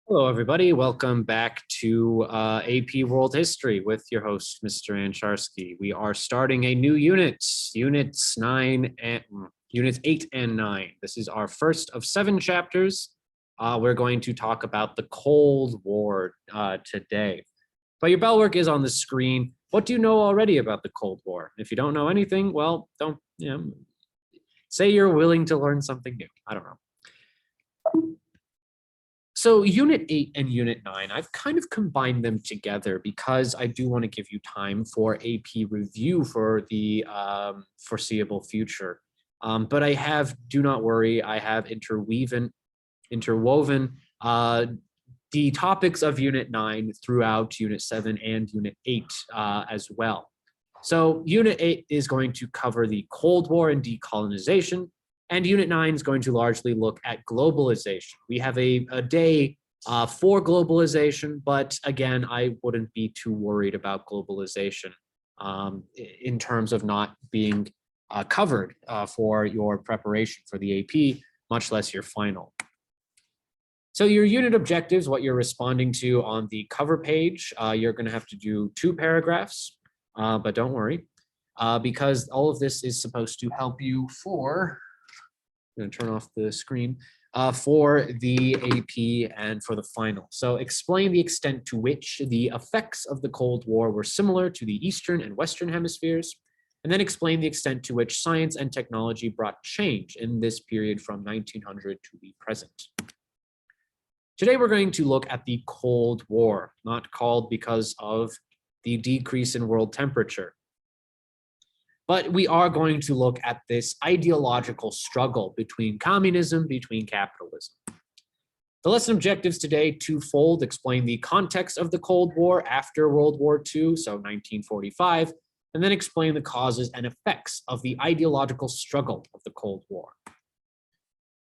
Hello, everybody. Welcome back to AP World History with your host, Mr. Ansharsky. We are starting a new unit, units 8 and 9. This is our first of 7 chapters. We're going to talk about the Cold War today. But your bell work is on the screen. What do you know already about the Cold War? If you don't know anything, well, don't say you're willing to learn something new. I don't know. So Unit 8 and Unit 9, I've kind of combined them together because I do want to give you time for AP review for the foreseeable future. But do not worry, I have interwoven the topics of Unit 9 throughout Unit 7 and Unit 8 as well. So Unit 8 is going to cover the Cold War and decolonization. And Unit 9 is going to largely look at globalization. We have a day for globalization, but again, I wouldn't be too worried about globalization in terms of not being covered for your preparation for the AP, much less your final. So your unit objectives, what you're responding to on the cover page, you're going to have to do 2 paragraphs, but don't worry, because all of this is supposed to help you for... I'm going to turn off the screen for the AP and for the final. So explain the extent to which the effects of the Cold War were similar to the Eastern and Western hemispheres, and then explain the extent to which science and technology brought change in this period from 1900 to the present. Today, we're going to look at the Cold War, not called because of the decrease in world temperature. But we are going to look at this ideological struggle between communism, between capitalism. The lesson objectives today, twofold: explain the context of the Cold War after World War II, so 1945, and then explain the causes and effects of the ideological struggle of the Cold War.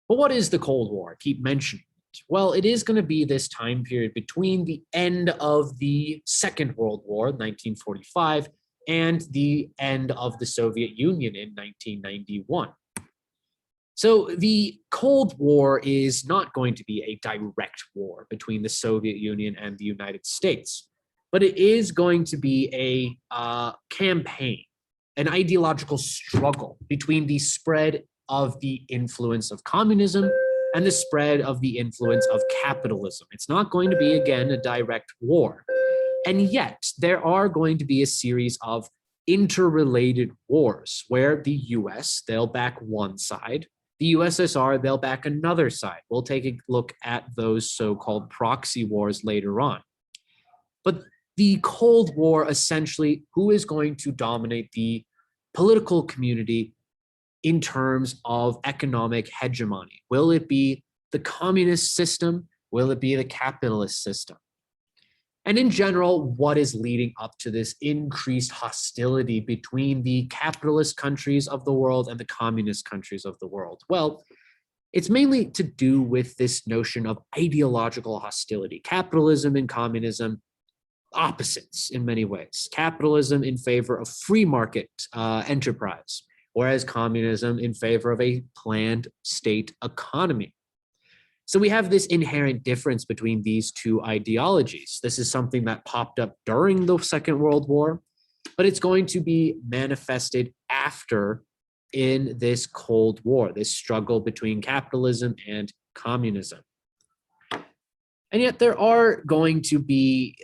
But what is the Cold War? I keep mentioning it. Well, it is going to be this time period between the end of the Second World War, 1945, and the end of the Soviet Union in 1991. So the Cold War is not going to be a direct war between the Soviet Union and the United States, but it is going to be a campaign, an ideological struggle between the spread of the influence of communism and the spread of the influence of capitalism. It's not going to be, again, a direct war. And yet, there are going to be a series of interrelated wars where the US, they'll back one side, the USSR, they'll back another side. We'll take a look at those so-called proxy wars later on. But the Cold War, essentially, who is going to dominate the political community in terms of economic hegemony? Will it be the communist system? Will it be the capitalist system? And in general, what is leading up to this increased hostility between the capitalist countries of the world and the communist countries of the world? Well, it's mainly to do with this notion of ideological hostility. Capitalism and communism, opposites in many ways. Capitalism in favor of free market enterprise, whereas communism in favor of a planned state economy. So we have this inherent difference between these two ideologies. This is something that popped up during the Second World War, but it's going to be manifested after in this Cold War, this struggle between capitalism and communism. And yet there are going to be,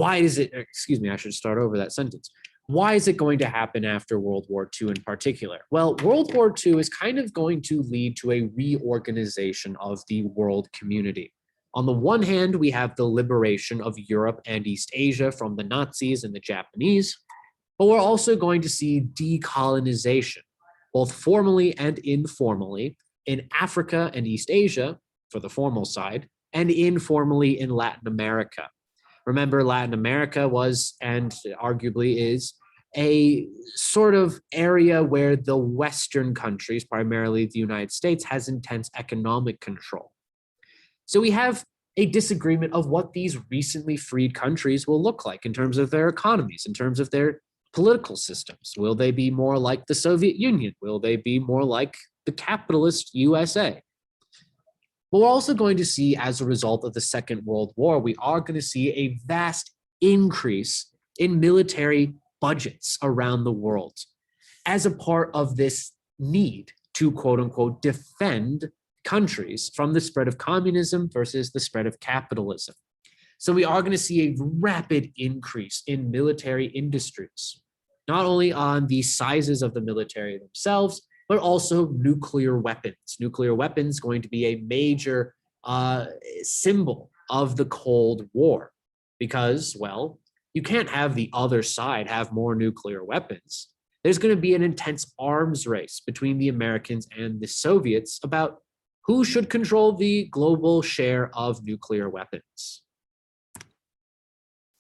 I should start over that sentence. Why is it going to happen after World War II in particular? Well, World War II is kind of going to lead to a reorganization of the world community. On the one hand, we have the liberation of Europe and East Asia from the Nazis and the Japanese, but we're also going to see decolonization, both formally and informally, in Africa and East Asia, for the formal side, and informally in Latin America. Remember, Latin America was, and arguably is, a sort of area where the Western countries, primarily the United States, has intense economic control. So we have a disagreement of what these recently freed countries will look like in terms of their economies, in terms of their political systems. Will they be more like the Soviet Union? Will they be more like the capitalist USA? But we're also going to see, as a result of the Second World War, we are going to see a vast increase in military budgets around the world as a part of this need to, quote unquote, defend countries from the spread of communism versus the spread of capitalism. So we are going to see a rapid increase in military industries, not only on the sizes of the military themselves, but also nuclear weapons. Nuclear weapons going to be a major symbol of the Cold War because, well, you can't have the other side have more nuclear weapons. There's going to be an intense arms race between the Americans and the Soviets about who should control the global share of nuclear weapons.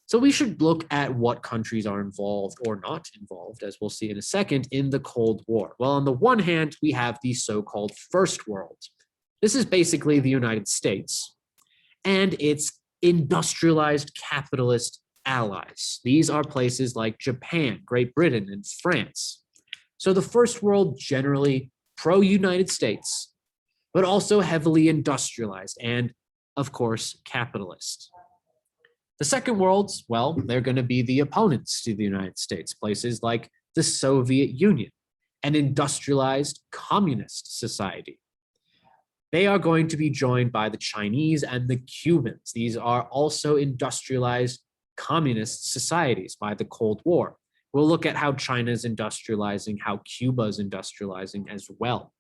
So we should look at what countries are involved or not involved, as we'll see in a second, in the Cold War. Well, on the one hand, we have the so-called First World. This is basically the United States and its industrialized capitalist allies. These are places like Japan, Great Britain, and France. So the First World generally pro-United States, but also heavily industrialized and, of course, capitalist. The Second World, well, they're going to be the opponents to the United States, places like the Soviet Union, an industrialized communist society. They are going to be joined by the Chinese and the Cubans. These are also industrialized communist societies by the Cold War. We'll look at how China's industrializing, how Cuba's industrializing as well.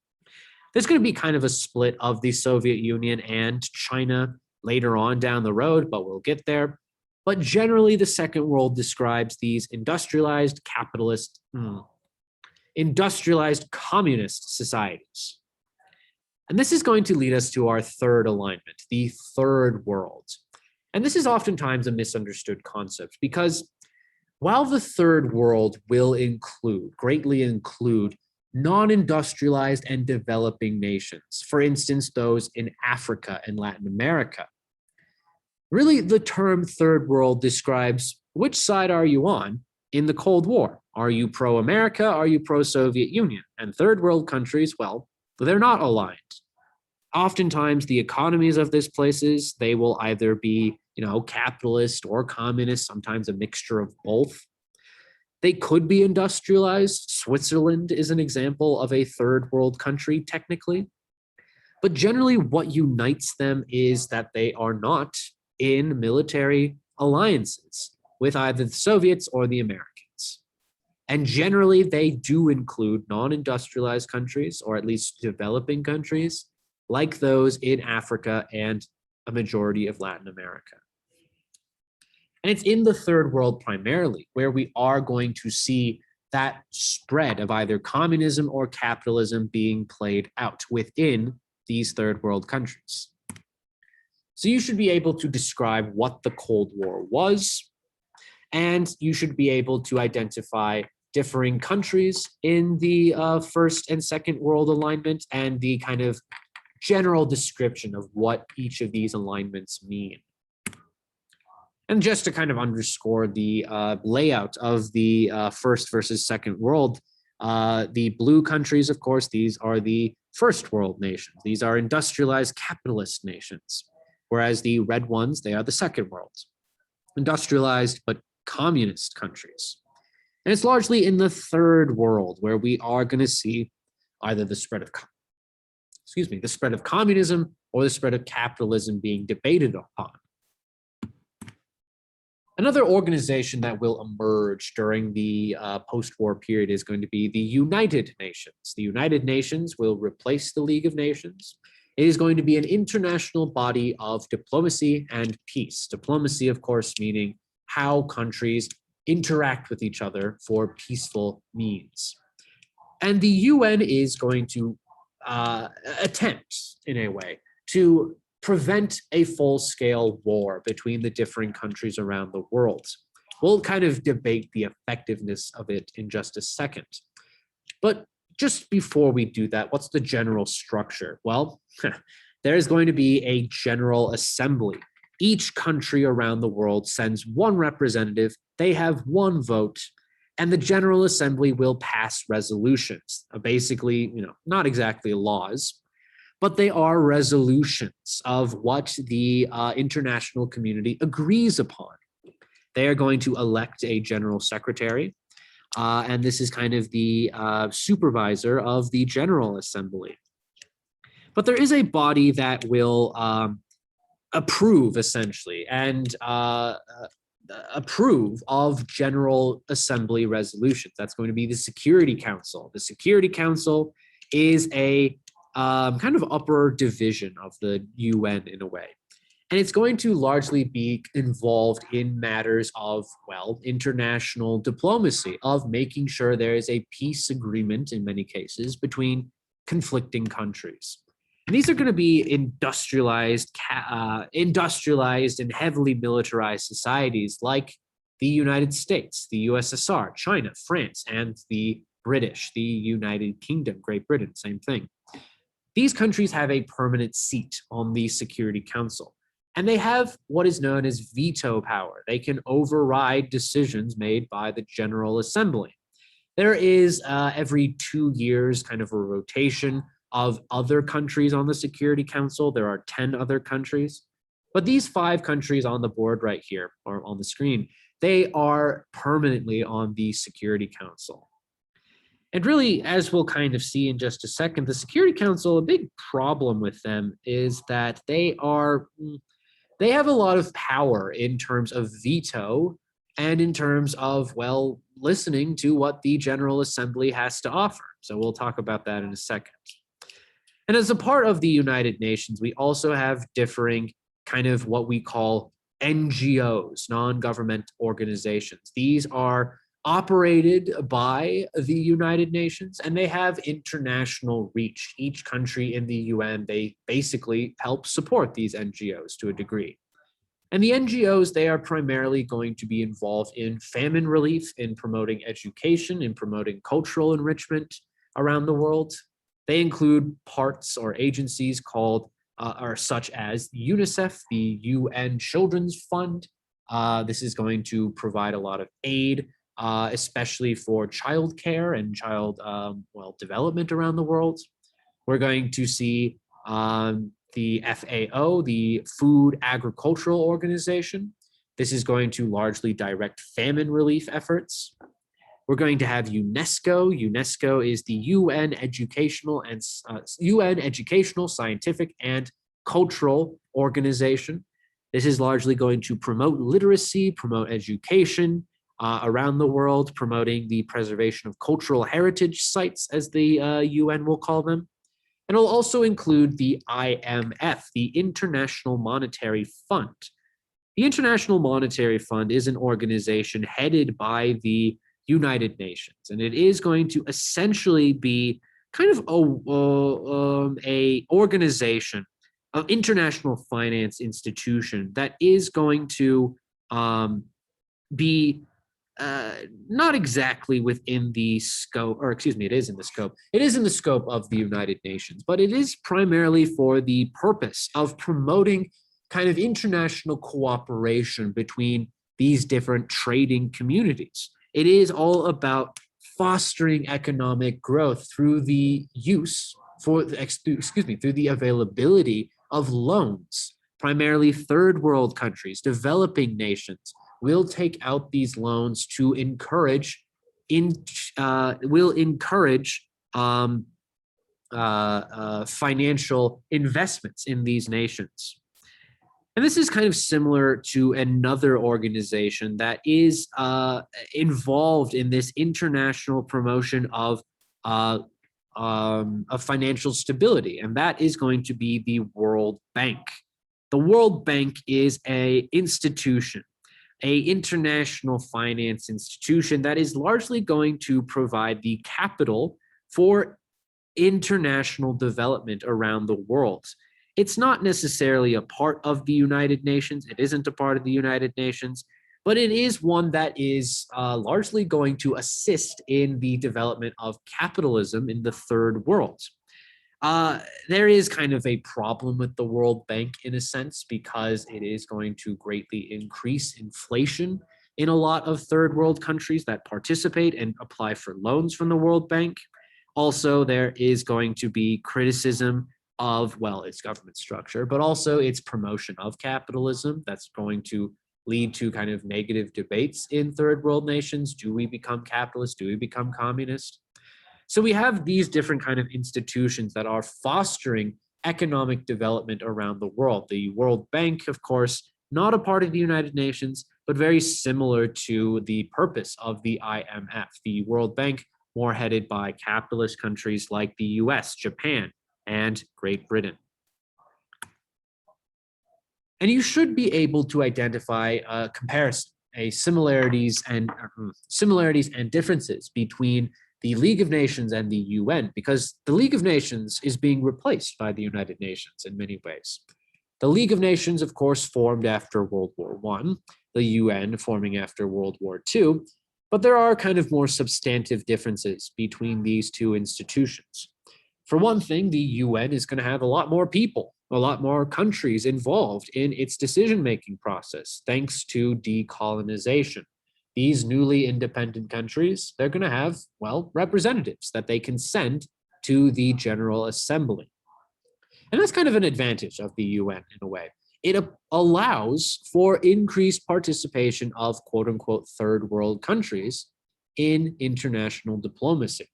There's going to be kind of a split of the Soviet Union and China later on down the road, but we'll get there. But generally, the Second World describes these industrialized industrialized communist societies. And this is going to lead us to our third alignment, the Third World. And this is oftentimes a misunderstood concept because while the Third World will greatly include non-industrialized and developing nations, for instance, those in Africa and Latin America, really, the term Third World describes which side are you on in the Cold War? Are you pro-America? Are you pro-Soviet Union? And Third World countries, well, they're not aligned. Oftentimes, the economies of these places, they will either be, capitalist or communist, sometimes a mixture of both. They could be industrialized. Switzerland is an example of a Third World country, technically. But generally, what unites them is that they are not in military alliances with either the Soviets or the Americans. And generally, they do include non-industrialized countries, or at least developing countries, like those in Africa and a majority of Latin America. And it's in the Third World primarily where we are going to see that spread of either communism or capitalism being played out within these Third World countries. So you should be able to describe what the Cold War was, and you should be able to identify differing countries in the First and Second World alignment and the kind of general description of what each of these alignments mean. And just to kind of underscore the layout of the First versus Second World, the blue countries, of course, these are the First World nations. These are industrialized capitalist nations. Whereas the red ones, they are the Second World, industrialized but communist countries. And it's largely in the Third World where we are going to see either the spread of communism or the spread of capitalism being debated upon. Another organization that will emerge during the post-war period is going to be the United Nations. The United Nations will replace the League of Nations. It is going to be an international body of diplomacy and peace. Diplomacy, of course, meaning how countries interact with each other for peaceful means. And the UN is going to attempt, in a way, to prevent a full-scale war between the different countries around the world. We'll kind of debate the effectiveness of it in just a second. But just before we do that, what's the general structure? Well, there's going to be a general assembly. Each country around the world sends one representative, they have one vote, and the General Assembly will pass resolutions, basically, not exactly laws, but they are resolutions of what the international community agrees upon. They are going to elect a general secretary, and this is kind of the supervisor of the General Assembly. But there is a body that will approve, essentially, and approve of General Assembly resolutions. That's going to be the Security Council. The Security Council is a kind of upper division of the UN in a way. And it's going to largely be involved in matters of, well, international diplomacy, of making sure there is a peace agreement in many cases between conflicting countries. And these are going to be industrialized and heavily militarized societies like the United States, the USSR, China, France, and the British, the United Kingdom, Great Britain, same thing. These countries have a permanent seat on the Security Council, and they have what is known as veto power. They can override decisions made by the General Assembly. There is every 2 years kind of a rotation of other countries on the Security Council. There are 10 other countries, but these 5 countries on the board right here or on the screen, they are permanently on the Security Council. And really, as we'll kind of see in just a second, the Security Council, a big problem with them is that they have a lot of power in terms of veto and in terms of, well, listening to what the General Assembly has to offer. So we'll talk about that in a second. And as a part of the United Nations, we also have differing kind of what we call NGOs, non-government organizations. These are operated by the United Nations, and they have international reach. Each country in the UN, they basically help support these NGOs to a degree. And the NGOs, they are primarily going to be involved in famine relief, in promoting education, in promoting cultural enrichment around the world. They include parts or agencies called, or such as UNICEF, the UN Children's Fund. This is going to provide a lot of aid, especially for childcare and child development around the world. We're going to see the FAO, the Food Agricultural Organization. This is going to largely direct famine relief efforts. We're going to have UNESCO. UNESCO is the UN Educational, Scientific, and Cultural Organization. This is largely going to promote literacy, promote education around the world, promoting the preservation of cultural heritage sites, as the UN will call them. And it'll also include the IMF, the International Monetary Fund. The International Monetary Fund is an organization headed by the United Nations, and it is going to essentially be kind of a organization, an international finance institution that is going to be not exactly within the scope, or excuse me, it is in the scope. It is in the scope of the United Nations, but it is primarily for the purpose of promoting kind of international cooperation between these different trading communities. It is all about fostering economic growth through the through the availability of loans. Primarily third world countries, developing nations will take out these loans to encourage financial investments in these nations. And this is kind of similar to another organization that is involved in this international promotion of financial stability, and that is going to be the World Bank. The World Bank is an institution, an international finance institution that is largely going to provide the capital for international development around the world. It's not necessarily a part of the United Nations. It isn't a part of the United Nations, but it is one that is largely going to assist in the development of capitalism in the third world. There is kind of a problem with the World Bank in a sense, because it is going to greatly increase inflation in a lot of third world countries that participate and apply for loans from the World Bank. Also, there is going to be criticism of, well, its government structure, but also its promotion of capitalism. That's going to lead to kind of negative debates in third world nations. Do we become capitalist? Do we become communist? So we have these different kind of institutions that are fostering economic development around the world. The World Bank, of course, not a part of the United Nations, but very similar to the purpose of the IMF. The World Bank, more headed by capitalist countries like the US, Japan, and Great Britain. And you should be able to identify a comparison, similarities and differences between the League of Nations and the UN, because the League of Nations is being replaced by the United Nations in many ways. The League of Nations, of course, formed after World War I, the UN forming after World War II, but there are kind of more substantive differences between these two institutions. For one thing, the UN is going to have a lot more people, a lot more countries involved in its decision-making process, thanks to decolonization. These newly independent countries, they're going to have, well, representatives that they can send to the General Assembly. And that's kind of an advantage of the UN in a way. It allows for increased participation of quote unquote third world countries in international diplomacy.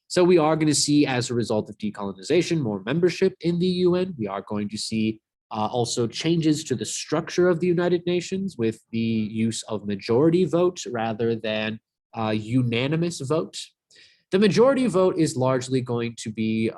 So we are going to see, as a result of decolonization, more membership in the UN. We are going to see also changes to the structure of the United Nations with the use of majority vote rather than unanimous vote. The majority vote is largely going to be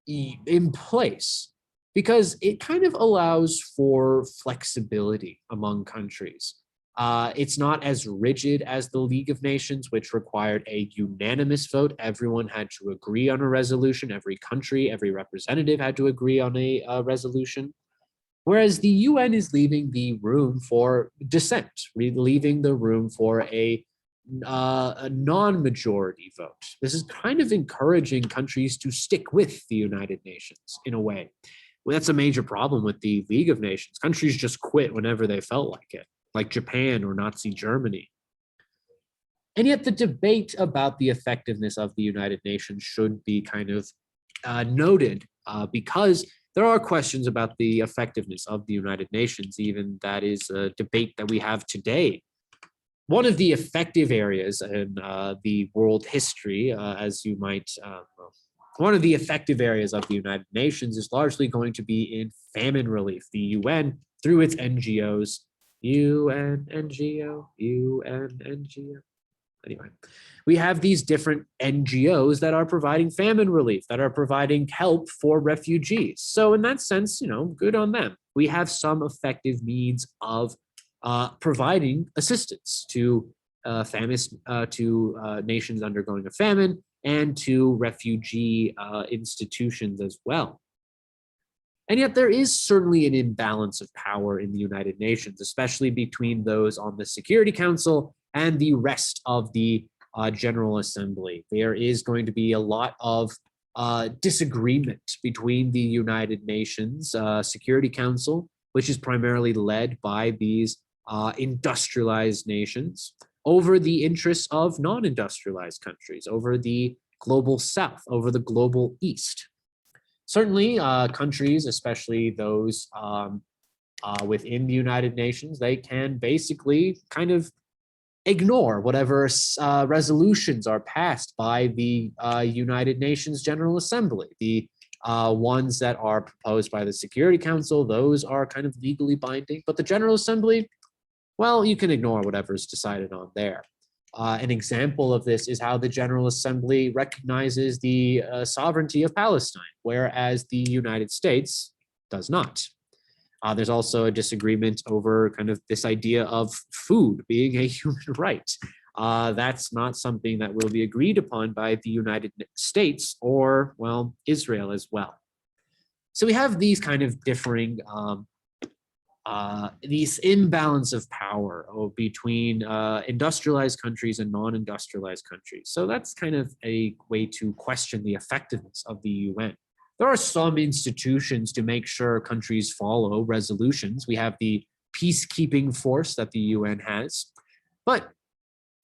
in place because it kind of allows for flexibility among countries. It's not as rigid as the League of Nations, which required a unanimous vote. Everyone had to agree on a resolution. Every country, every representative had to agree on a resolution. Whereas the UN is leaving the room for dissent, leaving the room for a non-majority vote. This is kind of encouraging countries to stick with the United Nations in a way. Well, that's a major problem with the League of Nations. Countries just quit whenever they felt like it, like Japan or Nazi Germany. And yet the debate about the effectiveness of the United Nations should be kind of noted because there are questions about the effectiveness of the United Nations. Even that is a debate that we have today. One of the effective areas in the world history, as you might, one of the effective areas of the United Nations is largely going to be in famine relief. The UN, through its NGOs, UNNGO. Anyway, we have these different NGOs that are providing famine relief, that are providing help for refugees. So in that sense, good on them. We have some effective means of providing assistance to nations undergoing a famine and to refugee institutions as well. And yet there is certainly an imbalance of power in the United Nations, especially between those on the Security Council and the rest of the General Assembly. There is going to be a lot of disagreement between the United Nations Security Council, which is primarily led by these industrialized nations, over the interests of non-industrialized countries, over the global South, over the global East. Certainly, countries, especially those within the United Nations, they can basically kind of ignore whatever resolutions are passed by the United Nations General Assembly. The ones that are proposed by the Security Council, those are kind of legally binding, but the General Assembly, well, you can ignore whatever's decided on there. An example of this is how the General Assembly recognizes the sovereignty of Palestine, whereas the United States does not. There's also a disagreement over kind of this idea of food being a human right. That's not something that will be agreed upon by the United States or, well, Israel as well. So we have these kind of differing these imbalance of power between industrialized countries and non-industrialized countries. So that's kind of a way to question the effectiveness of the UN. There are some institutions to make sure countries follow resolutions. We have the peacekeeping force that the UN has, but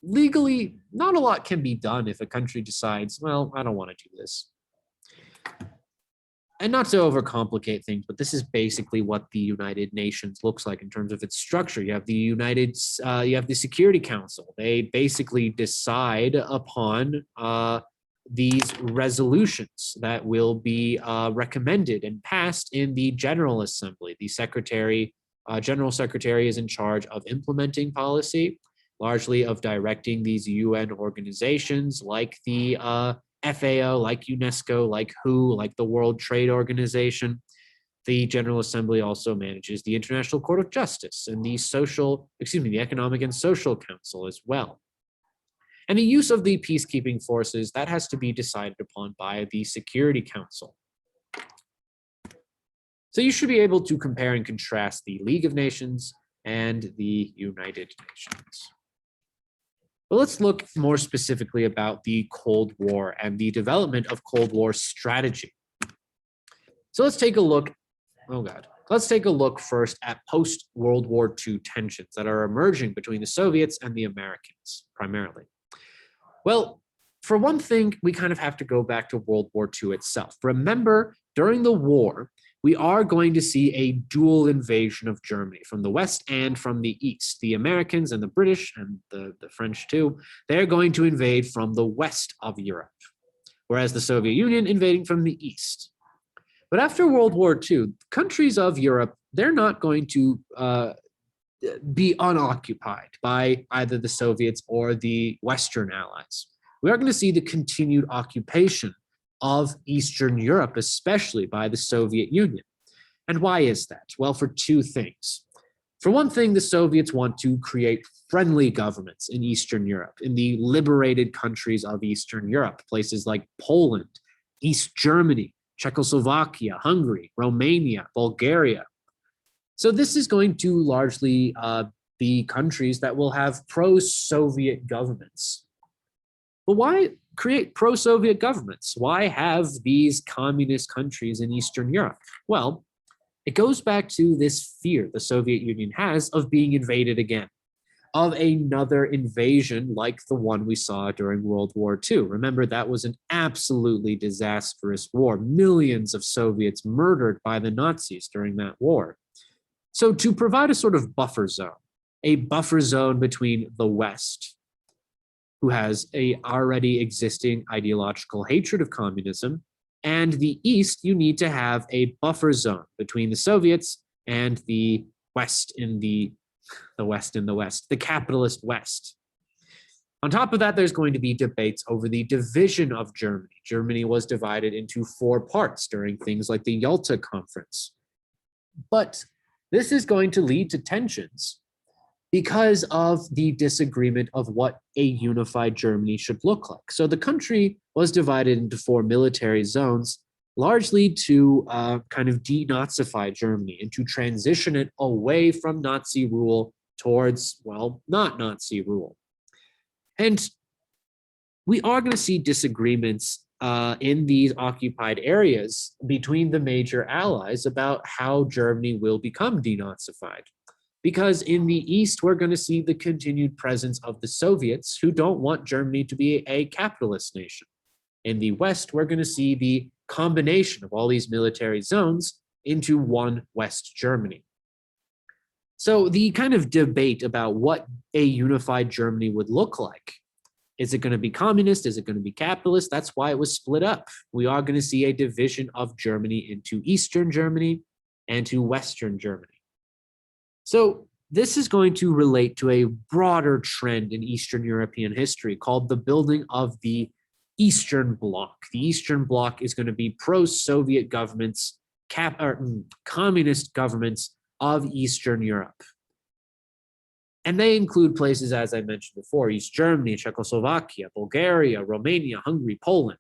legally, not a lot can be done if a country decides, well, I don't want to do this. And not to overcomplicate things, but this is basically what the United Nations looks like in terms of its structure. You have you have the Security Council. They basically decide upon these resolutions that will be recommended and passed in the General Assembly. The General Secretary is in charge of implementing policy, largely of directing these UN organizations like the FAO, like UNESCO, like WHO, like the World Trade Organization. The General Assembly also manages the International Court of Justice and the Economic and Social Council as well. And the use of the peacekeeping forces, that has to be decided upon by the Security Council. So you should be able to compare and contrast the League of Nations and the United Nations. But let's look more specifically about the Cold War and the development of Cold War strategy. So let's take a look, let's take a look first at post-World War II tensions that are emerging between the Soviets and the Americans, primarily. Well, for one thing, we kind of have to go back to World War II itself. Remember, during the war, we are going to see a dual invasion of Germany from the West and from the East. The Americans and the British and the French too, they're going to invade from the West of Europe, whereas the Soviet Union invading from the East. But after World War II, countries of Europe, they're not going to be unoccupied by either the Soviets or the Western allies. We are going to see the continued occupation of Eastern Europe, especially by the Soviet Union. And why is that? Well, for two things. For one thing, the Soviets want to create friendly governments in Eastern Europe, in the liberated countries of Eastern Europe, places like Poland, East Germany, Czechoslovakia, Hungary, Romania, Bulgaria. So this is going to largely be countries that will have pro-Soviet governments. But why create pro-Soviet governments? Why have these communist countries in Eastern Europe? Well, it goes back to this fear the Soviet Union has of being invaded again, of another invasion like the one we saw during World War II. Remember, that was an absolutely disastrous war. Millions of Soviets murdered by the Nazis during that war. So to provide a sort of buffer zone between the West, who has a already existing ideological hatred of communism, and the East, you need to have a buffer zone between the Soviets and the West in the capitalist West. On top of that, there's going to be debates over the division of Germany. Germany was divided into 4 parts during things like the Yalta Conference. But this is going to lead to tensions because of the disagreement of what a unified Germany should look like. So the country was divided into 4 military zones, largely to kind of denazify Germany and to transition it away from Nazi rule towards, well, not Nazi rule. And we are going to see disagreements in these occupied areas between the major allies about how Germany will become denazified. Because in the East, we're going to see the continued presence of the Soviets who don't want Germany to be a capitalist nation. In the West, we're going to see the combination of all these military zones into one West Germany. So the kind of debate about what a unified Germany would look like, is it going to be communist? Is it going to be capitalist? That's why it was split up. We are going to see a division of Germany into Eastern Germany and to Western Germany. So this is going to relate to a broader trend in Eastern European history called the building of the Eastern Bloc. The Eastern Bloc is going to be pro-Soviet governments, communist governments of Eastern Europe. And they include places, as I mentioned before, East Germany, Czechoslovakia, Bulgaria, Romania, Hungary, Poland.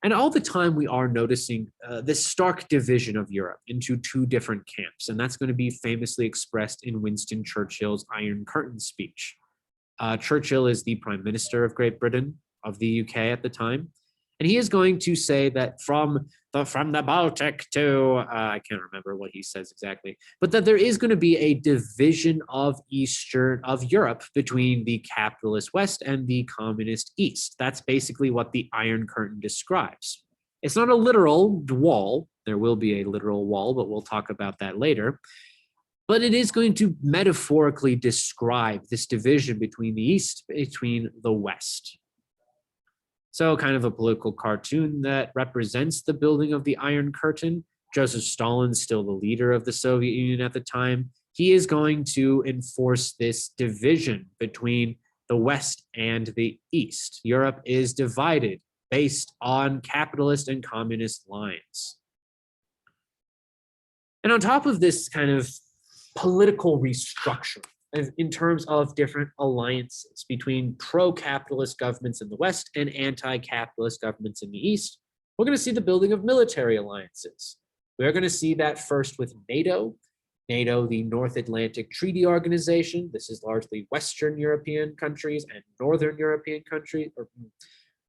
And all the time we are noticing this stark division of Europe into 2 different camps. And that's going to be famously expressed in Winston Churchill's Iron Curtain speech. Churchill is the Prime Minister of Great Britain, of the UK at the time. And he is going to say that from the Baltic to, I can't remember what he says exactly, but that there is going to be a division of Europe between the capitalist West and the communist East. That's basically what the Iron Curtain describes. It's not a literal wall. There will be a literal wall, but we'll talk about that later. But it is going to metaphorically describe this division between the East, between the West. So kind of a political cartoon that represents the building of the Iron Curtain. Joseph Stalin, still the leader of the Soviet Union at the time, he is going to enforce this division between the West and the East. Europe is divided based on capitalist and communist lines. And on top of this kind of political restructure, in terms of different alliances between pro-capitalist governments in the West and anti-capitalist governments in the East, we're going to see the building of military alliances. We're going to see that first with NATO, the North Atlantic Treaty Organization. This is largely Western European countries and Northern European countries,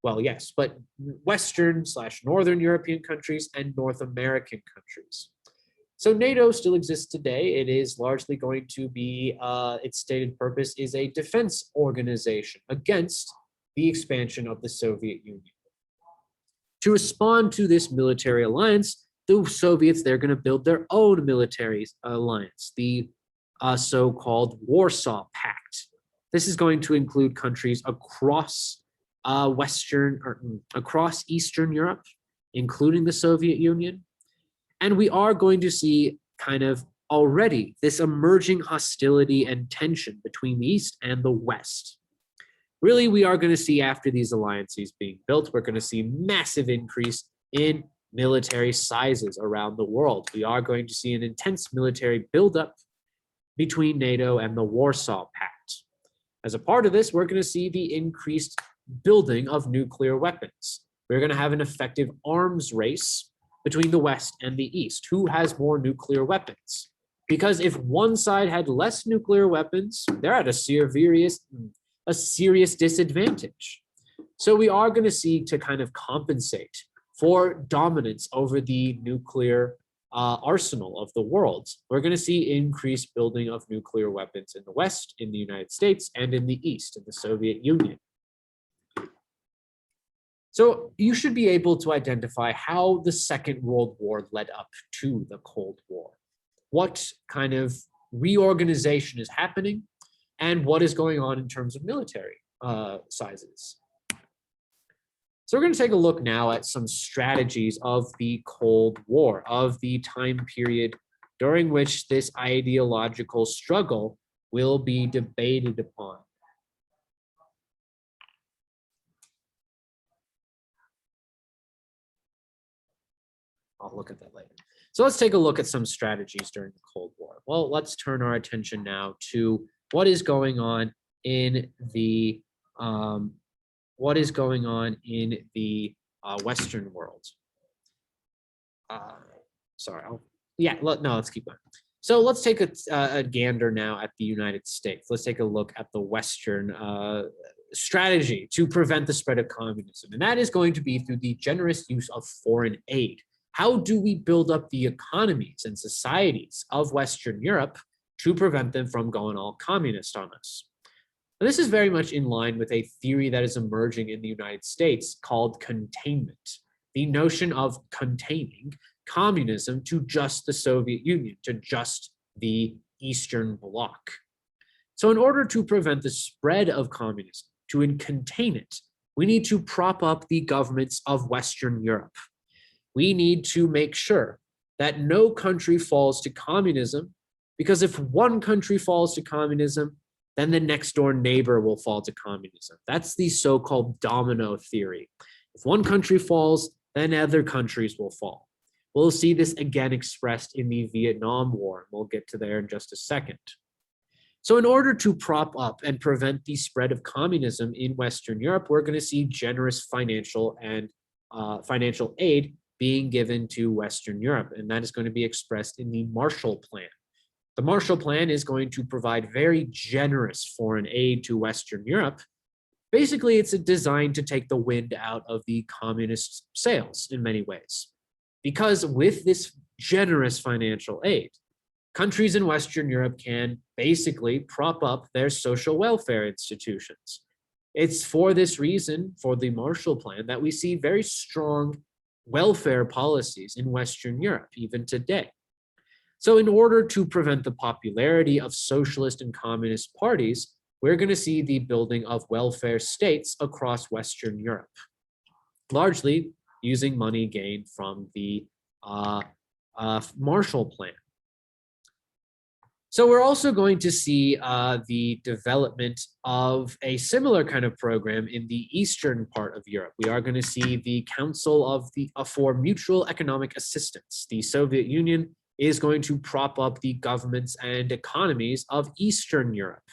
well, yes, but Western/Northern European countries and North American countries. So NATO still exists today. It is largely going to be, its stated purpose is a defense organization against the expansion of the Soviet Union. To respond to this military alliance, the Soviets, they're going to build their own military alliance, the so-called Warsaw Pact. This is going to include countries across across Eastern Europe, including the Soviet Union. And we are going to see kind of already this emerging hostility and tension between the East and the West. Really, we are going to see after these alliances being built, we're going to see massive increase in military sizes around the world. We are going to see an intense military buildup between NATO and the Warsaw Pact. As a part of this, we're going to see the increased building of nuclear weapons. We're going to have an effective arms race between the West and the East. Who has more nuclear weapons? Because if one side had less nuclear weapons, they're at a serious disadvantage. So we are going to see, to kind of compensate for dominance over the nuclear arsenal of the world, we're going to see increased building of nuclear weapons in the West, in the United States, and in the East, in the Soviet Union. So you should be able to identify how the Second World War led up to the Cold War. What kind of reorganization is happening and what is going on in terms of military sizes. So we're going to take a look now at some strategies of the Cold War, of the time period during which this ideological struggle will be debated upon. I'll look at that later. So let's take a look at some strategies during the Cold War. Well, let's turn our attention now to what is going on in the Western world. Let's keep going. So let's take a gander now at the United States. Let's take a look at the Western strategy to prevent the spread of communism. And that is going to be through the generous use of foreign aid. How do we build up the economies and societies of Western Europe to prevent them from going all communist on us? And this is very much in line with a theory that is emerging in the United States called containment. The notion of containing communism to just the Soviet Union, to just the Eastern Bloc. So in order to prevent the spread of communism, to contain it, we need to prop up the governments of Western Europe. We need to make sure that no country falls to communism, because if one country falls to communism, then the next door neighbor will fall to communism. That's the so-called domino theory. If one country falls, then other countries will fall. We'll see this again expressed in the Vietnam War. We'll get to there in just a second. So in order to prop up and prevent the spread of communism in Western Europe, we're going to see generous financial aid being given to Western Europe, and that is going to be expressed in the Marshall Plan. The Marshall Plan is going to provide very generous foreign aid to Western Europe. Basically, it's designed to take the wind out of the communist sails in many ways. Because with this generous financial aid, countries in Western Europe can basically prop up their social welfare institutions. It's for this reason, for the Marshall Plan, that we see very strong welfare policies in Western Europe, even today. So in order to prevent the popularity of socialist and communist parties, we're going to see the building of welfare states across Western Europe, largely using money gained from the Marshall Plan. So we're also going to see the development of a similar kind of program in the eastern part of Europe. We are going to see the Council for Mutual Economic Assistance. The Soviet Union is going to prop up the governments and economies of Eastern Europe.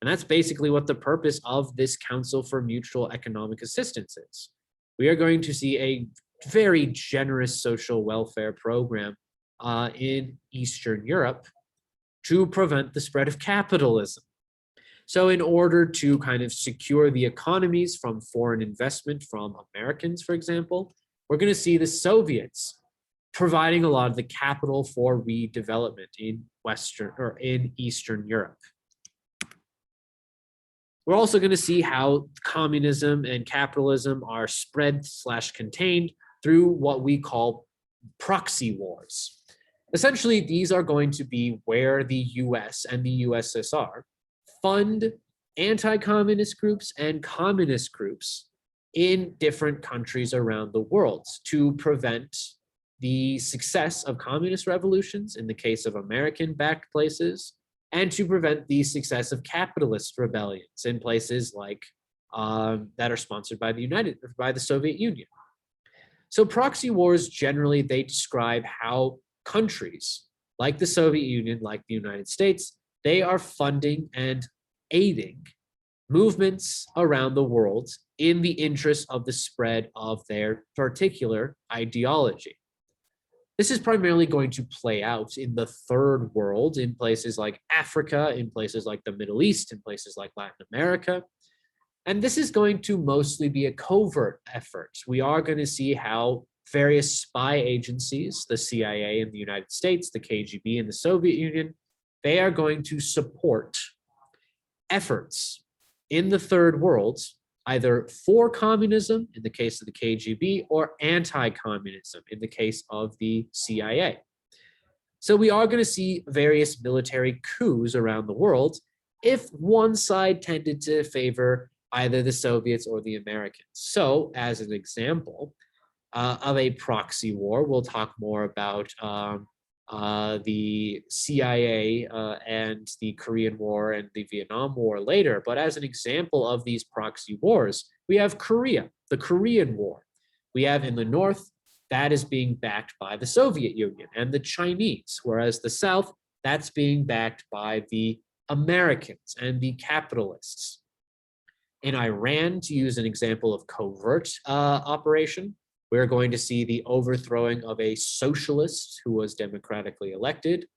And that's basically what the purpose of this Council for Mutual Economic Assistance is. We are going to see a very generous social welfare program in Eastern Europe to prevent the spread of capitalism. So in order to kind of secure the economies from foreign investment from Americans, for example, we're going to see the Soviets providing a lot of the capital for redevelopment in Eastern Europe. We're also going to see how communism and capitalism are spread/contained through what we call proxy wars. Essentially, these are going to be where the US and the USSR fund anti-communist groups and communist groups in different countries around the world to prevent the success of communist revolutions in the case of American-backed places, and to prevent the success of capitalist rebellions in places like that are sponsored by the Soviet Union. So proxy wars generally, they describe how countries like the Soviet Union, like the United States, they are funding and aiding movements around the world in the interest of the spread of their particular ideology. This is primarily going to play out in the third world, in places like Africa, in places like the Middle East, in places like Latin America. And this is going to mostly be a covert effort. We are going to see how various spy agencies, the CIA in the United States, the KGB in the Soviet Union, they are going to support efforts in the third world, either for communism in the case of the KGB or anti-communism in the case of the CIA. So we are going to see various military coups around the world if one side tended to favor either the Soviets or the Americans. So as an example of a proxy war, we'll talk more about the CIA and the Korean War and the Vietnam War later. But as an example of these proxy wars, we have Korea, the Korean War. We have in the north, that is being backed by the Soviet Union and the Chinese, whereas the south, that's being backed by the Americans and the capitalists. In Iran, to use an example of covert operation, we're going to see the overthrowing of a socialist who was democratically elected.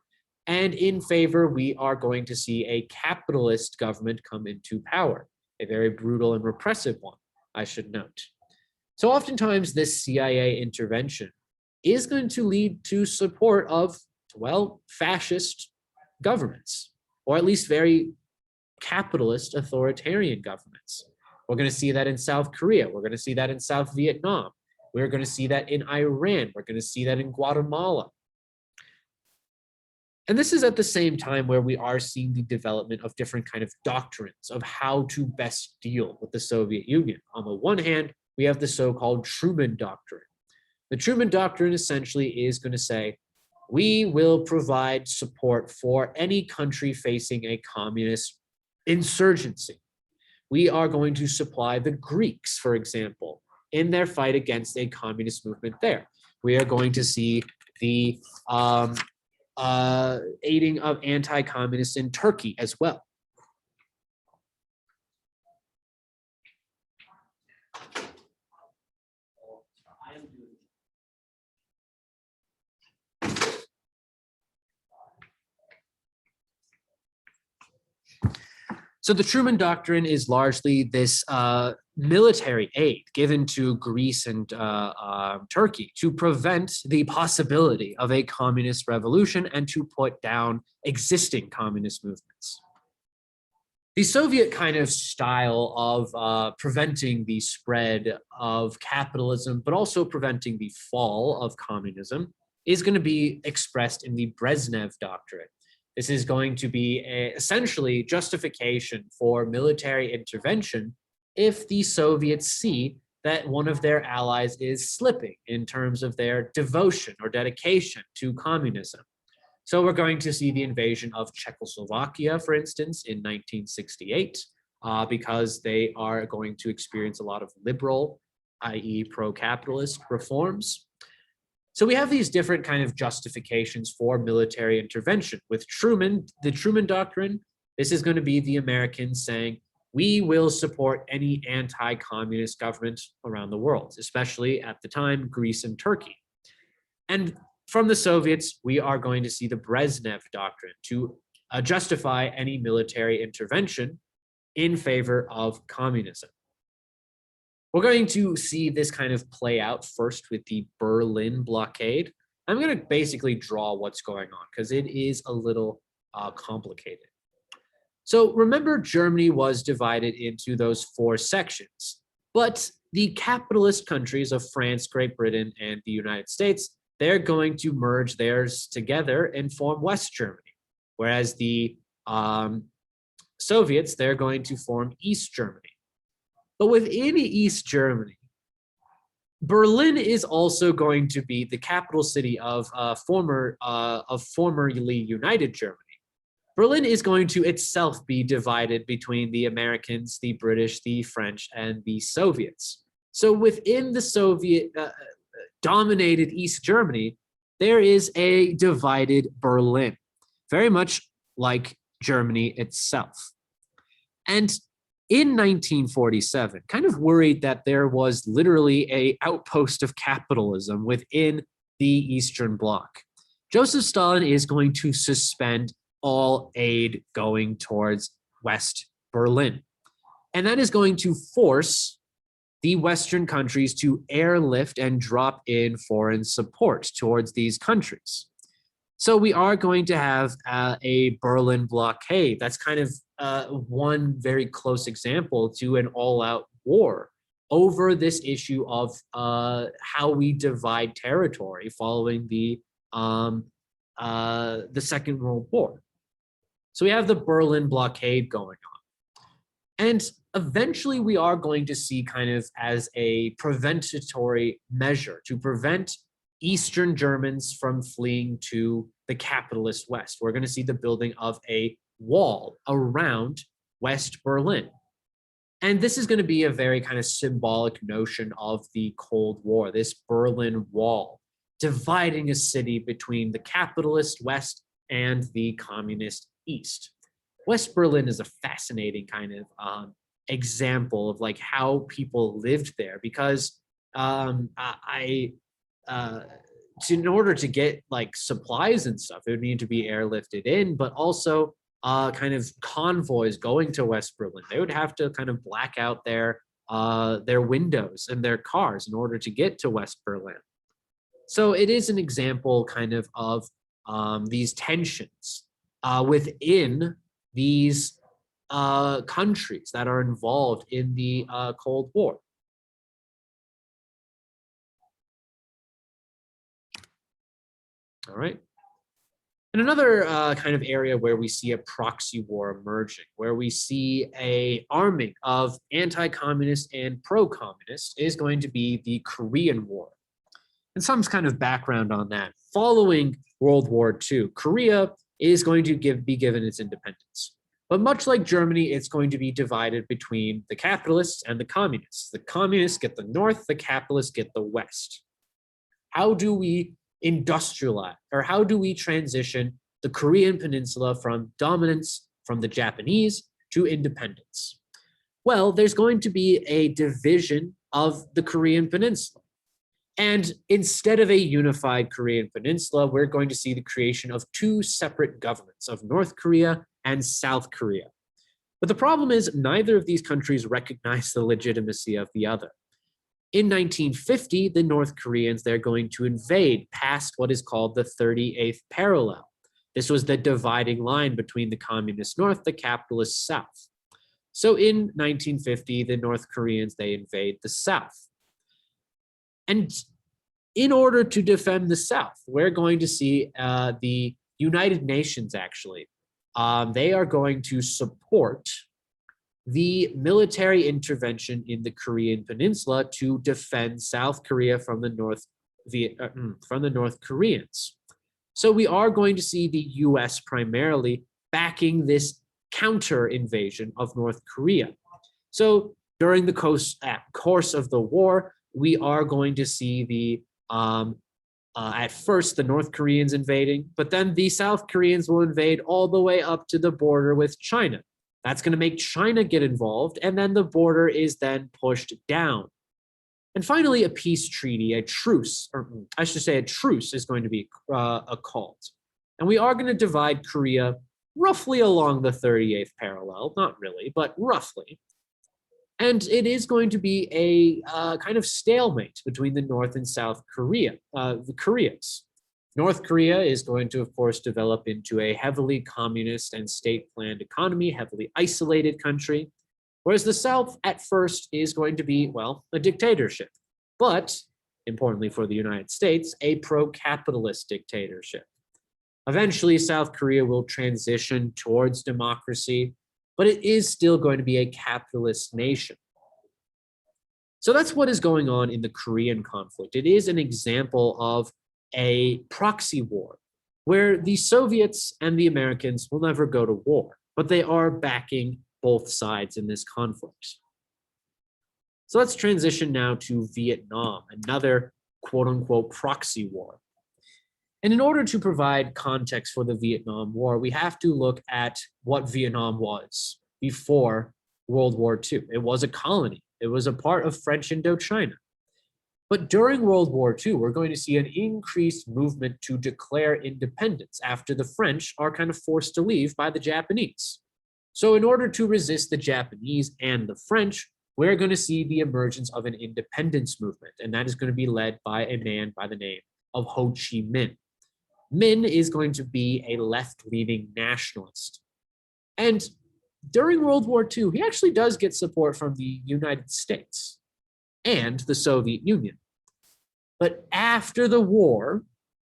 And in favor, we are going to see a capitalist government come into power, a very brutal and repressive one, I should note. So oftentimes this CIA intervention is going to lead to support of, well, fascist governments, or at least very capitalist authoritarian governments. We're going to see that in South Korea. We're going to see that in South Vietnam. We're going to see that in Iran. We're going to see that in Guatemala. And this is at the same time where we are seeing the development of different kind of doctrines of how to best deal with the Soviet Union. On the one hand, we have the so-called Truman Doctrine. The Truman Doctrine essentially is going to say, we will provide support for any country facing a communist insurgency. We are going to supply the Greeks, for example, in their fight against a communist movement there. We are going to see the aiding of anti-communists in Turkey as well. So the Truman Doctrine is largely this military aid given to Greece and Turkey to prevent the possibility of a communist revolution and to put down existing communist movements. The Soviet kind of style of preventing the spread of capitalism, but also preventing the fall of communism, is going to be expressed in the Brezhnev Doctrine. This is going to be essentially justification for military intervention if the Soviets see that one of their allies is slipping in terms of their devotion or dedication to communism. So we're going to see the invasion of Czechoslovakia, for instance, in 1968, because they are going to experience a lot of liberal, i.e. pro-capitalist reforms. So we have these different kind of justifications for military intervention. With Truman, the Truman Doctrine, this is going to be the Americans saying, we will support any anti-communist government around the world, especially at the time, Greece and Turkey. And from the Soviets, we are going to see the Brezhnev Doctrine to justify any military intervention in favor of communism. We're going to see this kind of play out first with the Berlin blockade. I'm going to basically draw what's going on because it is a little complicated. So remember, Germany was divided into those 4 sections, but the capitalist countries of France, Great Britain, and the United States, they're going to merge theirs together and form West Germany, whereas the Soviets, they're going to form East Germany. But within East Germany, Berlin is also going to be the capital city of formerly united Germany. Berlin is going to itself be divided between the Americans, the British, the French, and the Soviets. So within the Soviet dominated East Germany, there is a divided Berlin, very much like Germany itself. And in 1947, kind of worried that there was literally an outpost of capitalism within the Eastern Bloc, Joseph Stalin is going to suspend all aid going towards West Berlin. And that is going to force the Western countries to airlift and drop in foreign support towards these countries. So we are going to have a Berlin blockade. That's kind of one very close example to an all-out war over this issue of how we divide territory following the Second World War. So we have the Berlin blockade going on. And eventually we are going to see kind of as a preventatory measure to prevent Eastern Germans from fleeing to the capitalist West. We're going to see the building of a wall around West Berlin. And this is going to be a very kind of symbolic notion of the Cold War, this Berlin Wall, dividing a city between the capitalist West and the communist East. West Berlin is a fascinating kind of example of like how people lived there, because in order to get like supplies and stuff, it would need to be airlifted in, but also kind of convoys going to West Berlin. They would have to kind of black out their windows and their cars in order to get to West Berlin. So it is an example kind of these tensions within these countries that are involved in the Cold War. All right. And another kind of area where we see a proxy war emerging, where we see a arming of anti-communist and pro-communist, is going to be the Korean War. And some kind of background on that. Following World War II, Korea is going to be given its independence. But much like Germany, it's going to be divided between the capitalists and the communists. The communists get the North, the capitalists get the West. How do we industrialize, or how do we transition the Korean Peninsula from dominance from the Japanese to independence? Well, there's going to be a division of the Korean Peninsula. And instead of a unified Korean Peninsula, we're going to see the creation of 2 separate governments of North Korea and South Korea. But the problem is neither of these countries recognize the legitimacy of the other. In 1950, the North Koreans, they're going to invade past what is called the 38th parallel. This was the dividing line between the communist North, the capitalist South. So in 1950, the North Koreans, they invade the South. And in order to defend the South, we're going to see the United Nations actually. They are going to support the military intervention in the Korean Peninsula to defend South Korea from the North Koreans. So we are going to see the US primarily backing this counter invasion of North Korea. So during the course of the war, we are going to see the at first the North Koreans invading, but then the South Koreans will invade all the way up to the border with China. That's going to make China get involved, and then the border is then pushed down. And finally, a peace treaty, a truce, or I should say a truce is going to be called. And we are going to divide Korea roughly along the 38th parallel, not really, but roughly. And it is going to be a kind of stalemate between the North and South Korea, the Koreas. North Korea is going to, of course, develop into a heavily communist and state-planned economy, heavily isolated country, whereas the South at first is going to be, well, a dictatorship, but importantly for the United States, a pro-capitalist dictatorship. Eventually, South Korea will transition towards democracy, but it is still going to be a capitalist nation. So that's what is going on in the Korean conflict. It is an example of a proxy war where the Soviets and the Americans will never go to war, but they are backing both sides in this conflict. So let's transition now to Vietnam, another quote unquote proxy war. And in order to provide context for the Vietnam War, we have to look at what Vietnam was before World War II. It was a colony. It was a part of French Indochina. But during World War II, we're going to see an increased movement to declare independence after the French are kind of forced to leave by the Japanese. So in order to resist the Japanese and the French, we're going to see the emergence of an independence movement, and that is going to be led by a man by the name of Ho Chi Minh. Minh is going to be a left-leaning nationalist. And during World War II, he actually does get support from the United States and the Soviet Union. But after the war,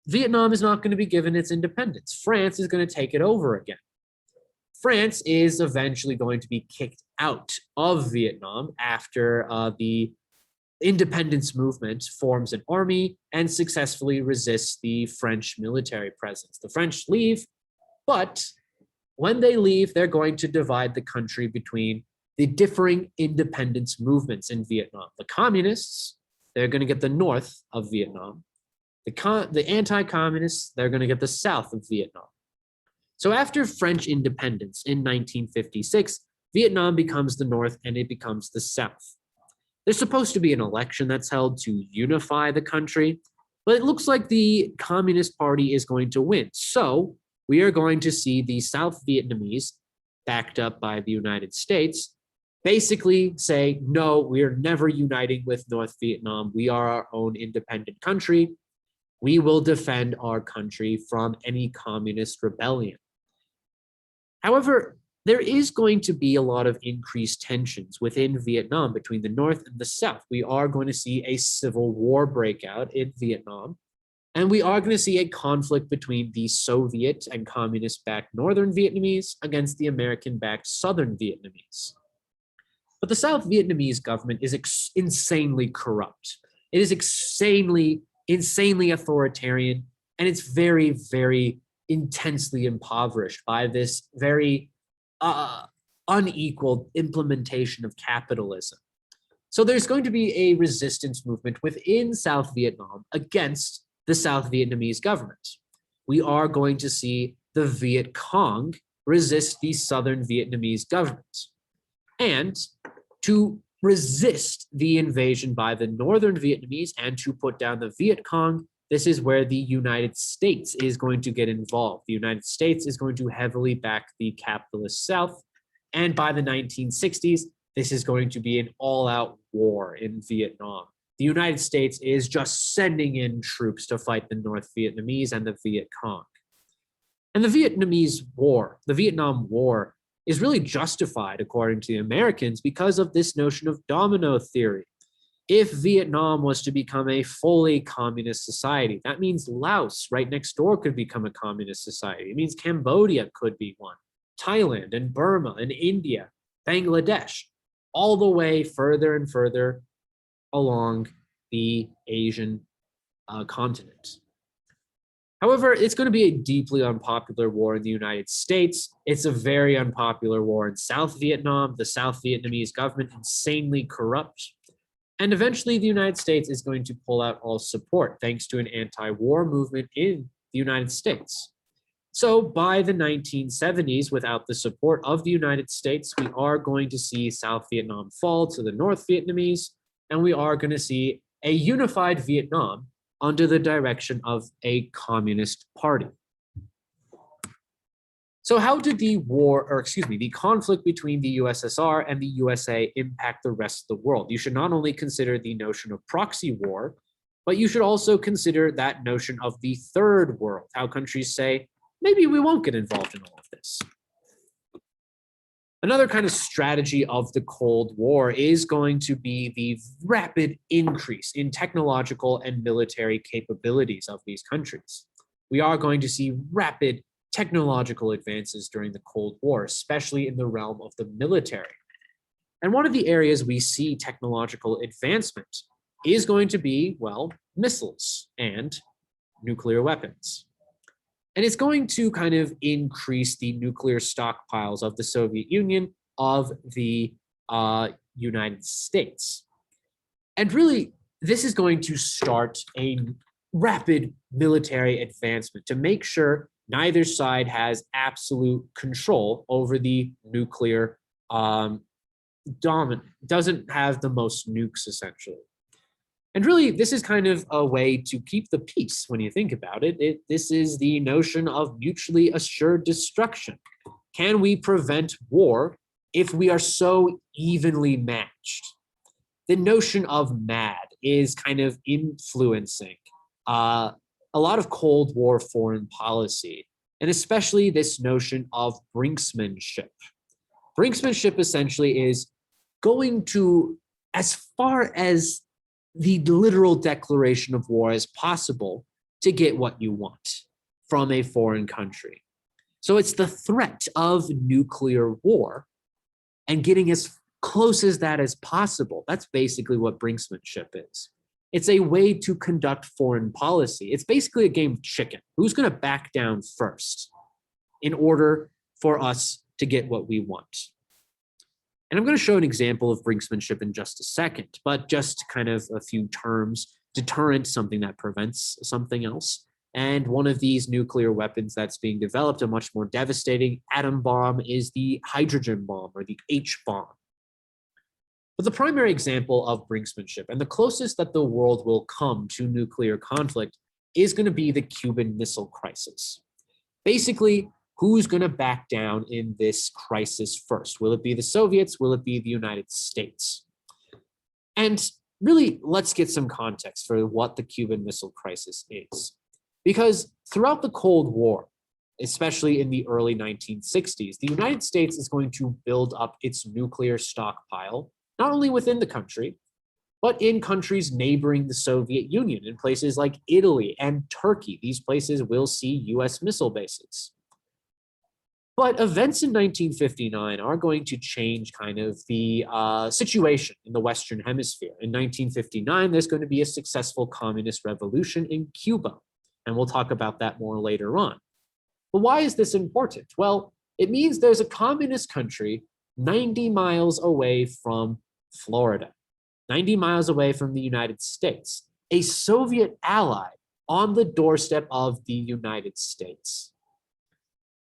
Vietnam is not going to be given its independence. France is going to take it over again. France is eventually going to be kicked out of Vietnam after the independence movement forms an army and successfully resists the French military presence. The French leave, but when they leave, they're going to divide the country between the differing independence movements in Vietnam. The communists, they're going to get the north of Vietnam. The anti-communists, they're going to get the south of Vietnam. So after French independence in 1956, Vietnam becomes the north and it becomes the south. There's supposed to be an election that's held to unify the country, but it looks like the Communist Party is going to win. So we are going to see the South Vietnamese, backed up by the United States, basically say, no, we are never uniting with North Vietnam. We are our own independent country. We will defend our country from any communist rebellion. However, there is going to be a lot of increased tensions within Vietnam between the North and the South. We are going to see a civil war breakout in Vietnam, and we are going to see a conflict between the Soviet and communist-backed Northern Vietnamese against the American-backed Southern Vietnamese. But the South Vietnamese government is insanely corrupt. It is insanely authoritarian, and it's very, very intensely impoverished by this very unequal implementation of capitalism. So there's going to be a resistance movement within South Vietnam against the South Vietnamese government. We are going to see the Viet Cong resist the Southern Vietnamese government. And to resist the invasion by the Northern Vietnamese and to put down the Viet Cong, this is where the United States is going to get involved. The United States is going to heavily back the capitalist South. And by the 1960s, this is going to be an all-out war in Vietnam. The United States is just sending in troops to fight the North Vietnamese and the Viet Cong. And the Vietnam War is really justified, according to the Americans, because of this notion of domino theory. If Vietnam was to become a fully communist society, that means Laos right next door could become a communist society. It means Cambodia could be one, Thailand and Burma and India, Bangladesh, all the way further and further along the Asian continent. However, it's going to be a deeply unpopular war in the United States. It's a very unpopular war in South Vietnam. The South Vietnamese government insanely corrupt. And eventually the United States is going to pull out all support thanks to an anti-war movement in the United States. So by the 1970s, without the support of the United States, we are going to see South Vietnam fall to the North Vietnamese, and we are going to see a unified Vietnam under the direction of a communist party. So how did the conflict between the USSR and the USA impact the rest of the world? You should not only consider the notion of proxy war, but you should also consider that notion of the third world, how countries say, maybe we won't get involved in all of this. Another kind of strategy of the Cold War is going to be the rapid increase in technological and military capabilities of these countries. We are going to see rapid technological advances during the Cold War, especially in the realm of the military. And one of the areas we see technological advancement is going to be, well, missiles and nuclear weapons. And it's going to kind of increase the nuclear stockpiles of the Soviet Union, of the United States. And really, this is going to start a rapid military advancement to make sure neither side has absolute control over the nuclear doesn't have the most nukes, essentially. And really, this is kind of a way to keep the peace when you think about it. This is the notion of mutually assured destruction. Can we prevent war if we are so evenly matched? The notion of MAD is kind of influencing a lot of Cold War foreign policy, and especially this notion of brinksmanship. Brinksmanship essentially is going to as far as the literal declaration of war as possible to get what you want from a foreign country. So it's the threat of nuclear war and getting as close as that as possible. That's basically what brinksmanship is. It's a way to conduct foreign policy. It's basically a game of chicken. Who's going to back down first in order for us to get what we want? And I'm going to show an example of brinksmanship in just a second, but just kind of a few terms. Deterrent, something that prevents something else. And one of these nuclear weapons that's being developed, a much more devastating atom bomb, is the hydrogen bomb or the H-bomb. But the primary example of brinksmanship and the closest that the world will come to nuclear conflict is going to be the Cuban Missile Crisis. Basically, who's going to back down in this crisis first? Will it be the Soviets? Will it be the United States? And really, let's get some context for what the Cuban Missile Crisis is. Because throughout the Cold War, especially in the early 1960s, the United States is going to build up its nuclear stockpile, not only within the country, but in countries neighboring the Soviet Union, in places like Italy and Turkey. These places will see US missile bases. But events in 1959 are going to change kind of the situation in the Western Hemisphere. In 1959, there's going to be a successful communist revolution in Cuba, and we'll talk about that more later on. But why is this important? Well, it means there's a communist country 90 miles away from Florida, 90 miles away from the United States, a Soviet ally on the doorstep of the United States.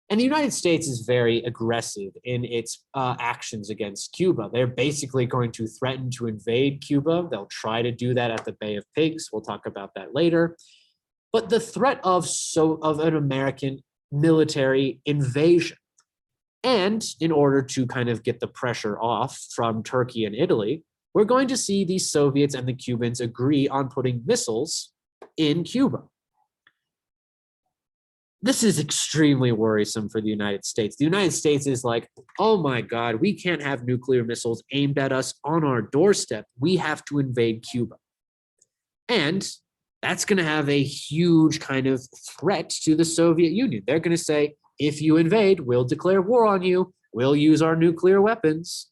And the United States is very aggressive in its actions against Cuba. They're basically going to threaten to invade Cuba. They'll try to do that at the Bay of Pigs. We'll talk about that later. But the threat of an American military invasion, and in order to kind of get the pressure off from Turkey and Italy, we're going to see the Soviets and the Cubans agree on putting missiles in Cuba. This is extremely worrisome for the United States. The United States is like, oh my God, we can't have nuclear missiles aimed at us on our doorstep. We have to invade Cuba. And that's going to have a huge kind of threat to the Soviet Union. They're going to say, if you invade, we'll declare war on you. We'll use our nuclear weapons.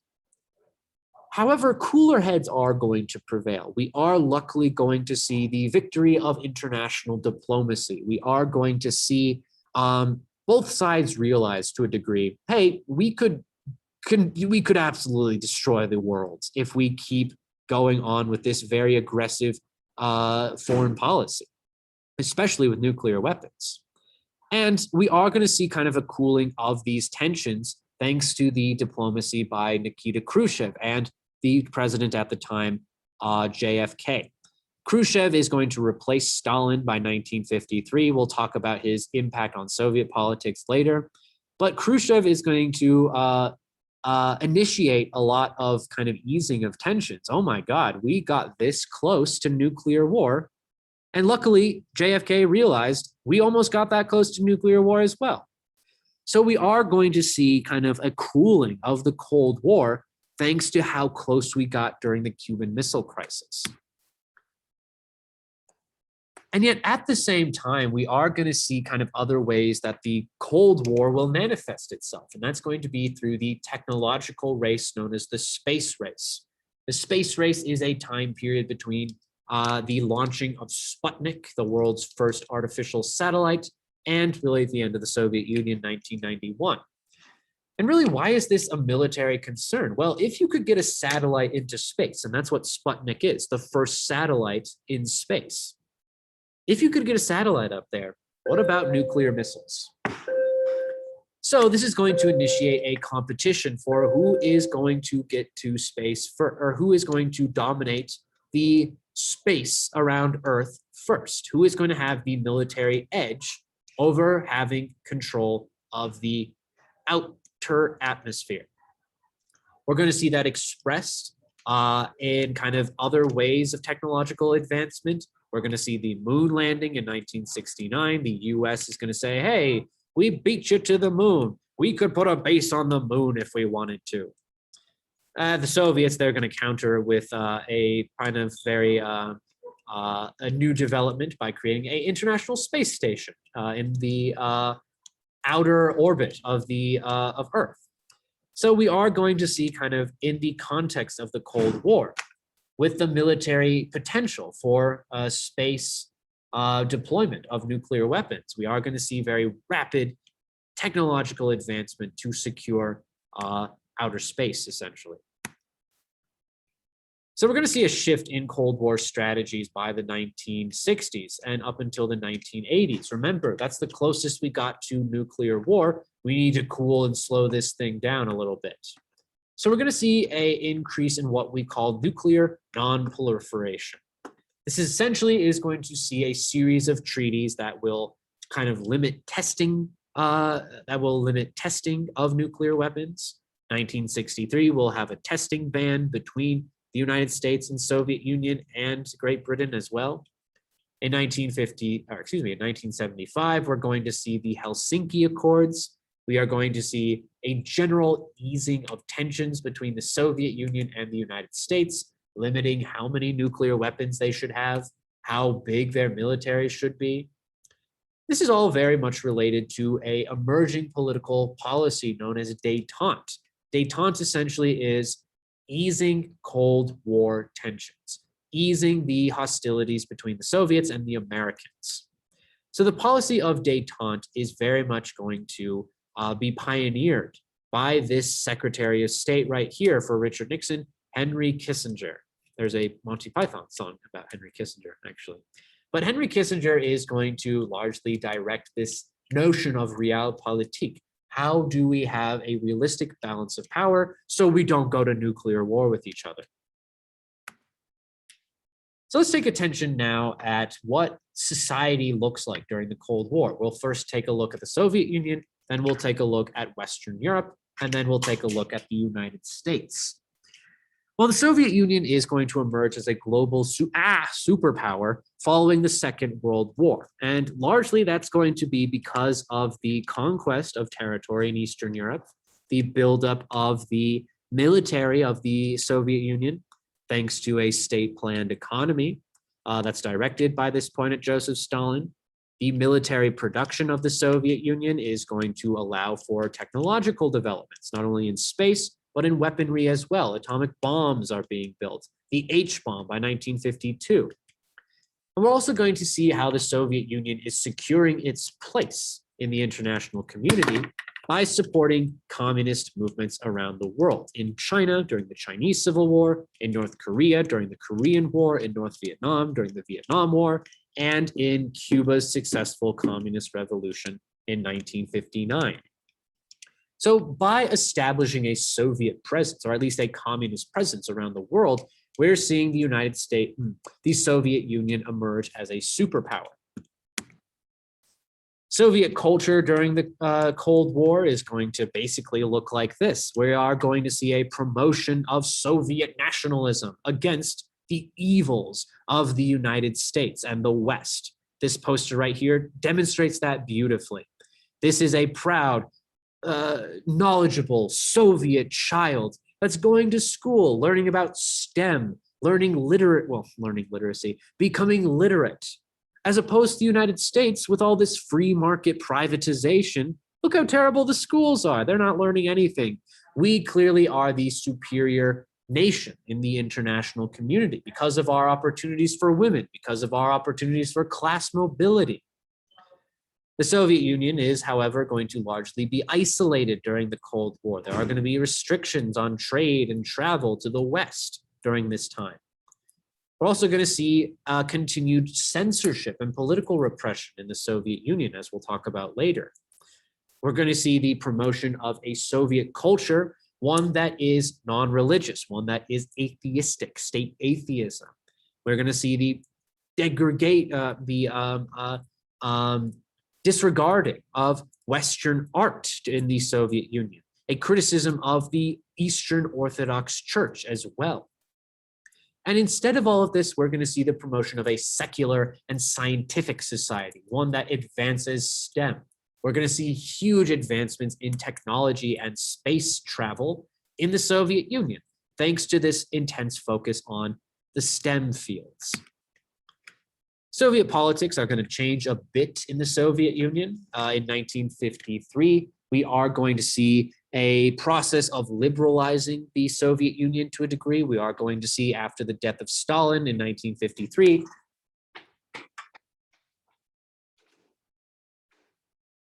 However, cooler heads are going to prevail. We are luckily going to see the victory of international diplomacy. We are going to see both sides realize to a degree, hey, we could absolutely destroy the world if we keep going on with this very aggressive foreign policy, especially with nuclear weapons. And we are going to see kind of a cooling of these tensions thanks to the diplomacy by Nikita Khrushchev and the president at the time, JFK. Khrushchev is going to replace Stalin by 1953. We'll talk about his impact on Soviet politics later. But Khrushchev is going to initiate a lot of kind of easing of tensions. Oh my God, we got this close to nuclear war. And luckily, JFK realized we almost got that close to nuclear war as well. So we are going to see kind of a cooling of the Cold War thanks to how close we got during the Cuban Missile Crisis. And yet at the same time, we are going to see kind of other ways that the Cold War will manifest itself. And that's going to be through the technological race known as the space race. The space race is a time period between the launching of Sputnik, the world's first artificial satellite, and really at the end of the Soviet Union, 1991. And really, why is this a military concern? Well, if you could get a satellite into space, and that's what Sputnik is, the first satellite in space. If you could get a satellite up there, what about nuclear missiles? So this is going to initiate a competition for who is going to get to space or who is going to dominate the space around Earth first, who is going to have the military edge over having control of the outer atmosphere. We're going to see that expressed in kind of other ways of technological advancement. We're going to see the moon landing in 1969. The US is going to say, hey, we beat you to the moon. We could put a base on the moon if we wanted to. The Soviets, they're going to counter with a kind of very a new development by creating an international space station in the outer orbit of Earth. So we are going to see kind of in the context of the Cold War, with the military potential for space deployment of nuclear weapons, we are going to see very rapid technological advancement to secure outer space, essentially. So we're going to see a shift in Cold War strategies by the 1960s and up until the 1980s. Remember, that's the closest we got to nuclear war. We need to cool and slow this thing down a little bit. So we're going to see an increase in what we call nuclear non-proliferation. This essentially is going to see a series of treaties that will kind of limit testing, of nuclear weapons. 1963 will have a testing ban between the United States and Soviet Union and Great Britain as well. In 1975, we're going to see the Helsinki Accords. We are going to see a general easing of tensions between the Soviet Union and the United States, limiting how many nuclear weapons they should have, how big their military should be. This is all very much related to an emerging political policy known as détente. Détente essentially is easing Cold War tensions, easing the hostilities between the Soviets and the Americans. So the policy of détente is very much going to be pioneered by this Secretary of State right here for Richard Nixon, Henry Kissinger. There's a Monty Python song about Henry Kissinger, actually. But Henry Kissinger is going to largely direct this notion of realpolitik. How do we have a realistic balance of power so we don't go to nuclear war with each other? So let's take attention now at what society looks like during the Cold War. We'll first take a look at the Soviet Union, then we'll take a look at Western Europe, and then we'll take a look at the United States. Well, the Soviet Union is going to emerge as a global superpower following the Second World War. And largely that's going to be because of the conquest of territory in Eastern Europe, the buildup of the military of the Soviet Union, thanks to a state-planned economy that's directed by this point at Joseph Stalin. The military production of the Soviet Union is going to allow for technological developments, not only in space, but in weaponry as well. Atomic bombs are being built, the H-bomb by 1952. And we're also going to see how the Soviet Union is securing its place in the international community by supporting communist movements around the world. In China during the Chinese Civil War, in North Korea during the Korean War, in North Vietnam during the Vietnam War, and in Cuba's successful communist revolution in 1959. So by establishing a Soviet presence, or at least a communist presence around the world, we're seeing the United States, the Soviet Union emerge as a superpower. Soviet culture during the Cold War is going to basically look like this. We are going to see a promotion of Soviet nationalism against the evils of the United States and the West. This poster right here demonstrates that beautifully. This is a proud, knowledgeable Soviet child that's going to school, learning about STEM, learning literacy, becoming literate. As opposed to the United States with all this free market privatization, look how terrible the schools are. They're not learning anything. We clearly are the superior nation in the international community because of our opportunities for women, because of our opportunities for class mobility. The Soviet Union is, however, going to largely be isolated during the Cold War. There are going to be restrictions on trade and travel to the West during this time. We're also going to see continued censorship and political repression in the Soviet Union, as we'll talk about later. We're going to see the promotion of a Soviet culture, one that is non-religious, one that is atheistic, state atheism. We're going to see the disregarding of Western art in the Soviet Union, a criticism of the Eastern Orthodox Church as well. And instead of all of this, we're going to see the promotion of a secular and scientific society, one that advances STEM. We're going to see huge advancements in technology and space travel in the Soviet Union, thanks to this intense focus on the STEM fields. Soviet politics are going to change a bit in the Soviet Union. In 1953, we are going to see a process of liberalizing the Soviet Union to a degree. We are going to see after the death of Stalin in 1953.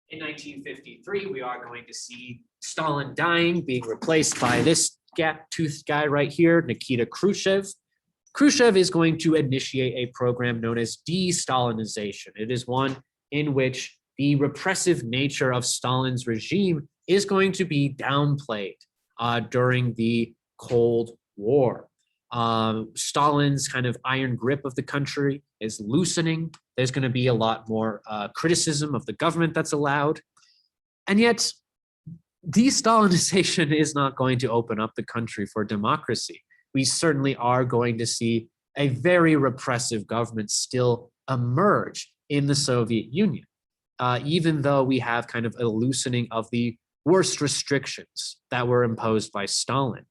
In 1953, we are going to see Stalin dying, being replaced by this gap-toothed guy right here, Nikita Khrushchev. Khrushchev is going to initiate a program known as de-Stalinization. It is one in which the repressive nature of Stalin's regime is going to be downplayed during the Cold War. Stalin's kind of iron grip of the country is loosening. There's going to be a lot more criticism of the government that's allowed. And yet, de-Stalinization is not going to open up the country for democracy. We certainly are going to see a very repressive government still emerge in the Soviet Union, even though we have kind of a loosening of the worst restrictions that were imposed by Stalin.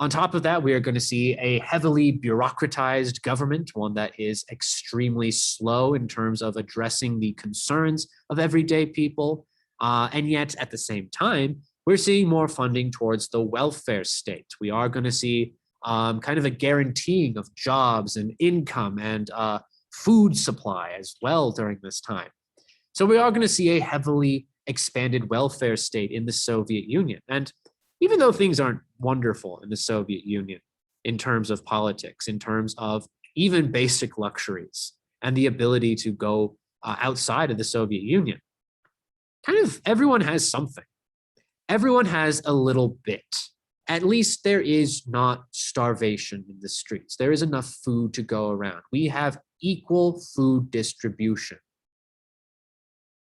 On top of that, we are going to see a heavily bureaucratized government, one that is extremely slow in terms of addressing the concerns of everyday people. And yet, at the same time, we're seeing more funding towards the welfare state. We are going to see kind of a guaranteeing of jobs and income and food supply as well during this time. So we are going to see a heavily expanded welfare state in the Soviet Union. And even though things aren't wonderful in the Soviet Union in terms of politics, in terms of even basic luxuries and the ability to go outside of the Soviet Union, kind of everyone has something. Everyone has a little bit. At least there is not starvation in the streets. There is enough food to go around. We have equal food distribution.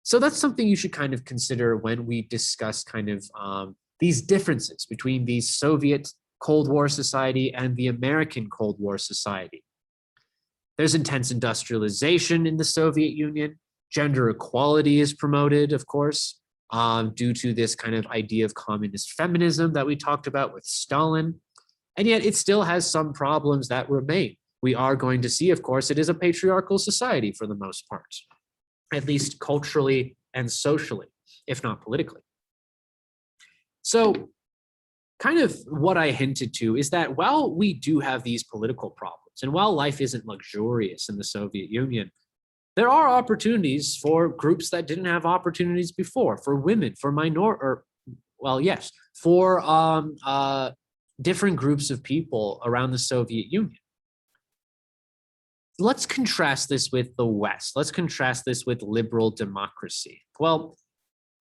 So that's something you should kind of consider when we discuss kind of these differences between these Soviet Cold War society and the American Cold War society. There's intense industrialization in the Soviet Union. Gender equality is promoted, of course, due to this kind of idea of communist feminism that we talked about with Stalin. And yet it still has some problems that remain. We are going to see, of course, it is a patriarchal society for the most part, at least culturally and socially, if not politically. So kind of what I hinted to is that while we do have these political problems, and while life isn't luxurious in the Soviet Union, there are opportunities for groups that didn't have opportunities before, for women, for for different groups of people around the Soviet Union. Let's contrast this with the West. Let's contrast this with liberal democracy. Well,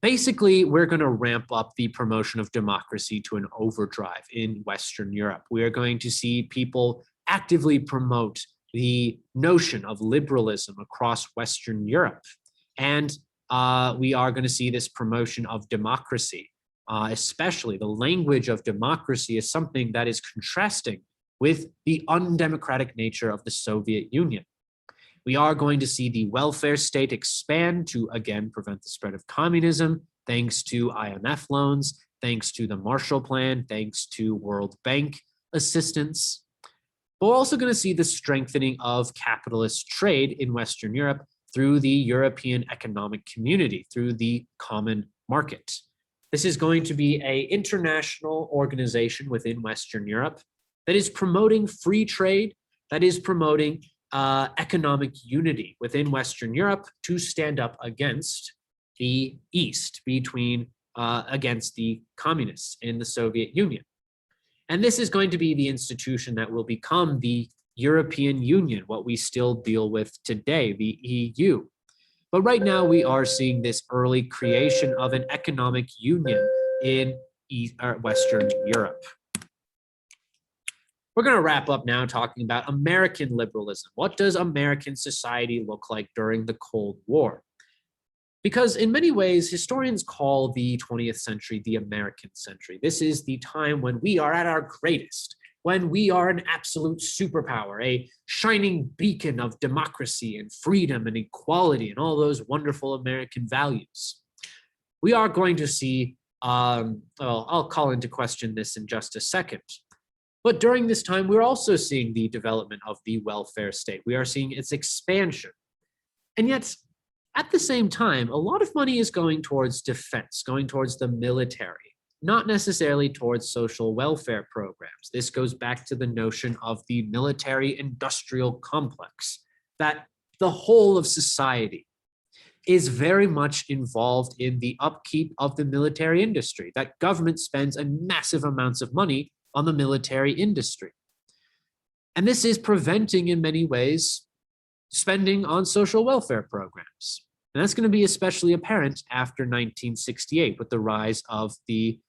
basically, we're going to ramp up the promotion of democracy to an overdrive in Western Europe. We are going to see people actively promote the notion of liberalism across Western Europe. And we are going to see this promotion of democracy, especially the language of democracy is something that is contrasting with the undemocratic nature of the Soviet Union. We are going to see the welfare state expand to, again, prevent the spread of communism, thanks to IMF loans, thanks to the Marshall Plan, thanks to World Bank assistance. But we're also going to see the strengthening of capitalist trade in Western Europe through the European Economic Community, through the common market. This is going to be an international organization within Western Europe that is promoting free trade, that is promoting economic unity within Western Europe to stand up against the East, against the communists in the Soviet Union. And this is going to be the institution that will become the European Union, what we still deal with today, the EU. But right now we are seeing this early creation of an economic union in Western Europe. We're going to wrap up now talking about American liberalism. What does American society look like during the Cold War? Because in many ways, historians call the 20th century the American century. This is the time when we are at our greatest, when we are an absolute superpower, a shining beacon of democracy and freedom and equality and all those wonderful American values. We are going to see, I'll call into question this in just a second. But during this time, we're also seeing the development of the welfare state. We are seeing its expansion. And yet, at the same time, a lot of money is going towards defense, going towards the military, not necessarily towards social welfare programs. This goes back to the notion of the military-industrial complex, that the whole of society is very much involved in the upkeep of the military industry, that government spends a massive amounts of money on the military industry. And this is preventing, in many ways, spending on social welfare programs. And that's going to be especially apparent after 1968 with the rise of the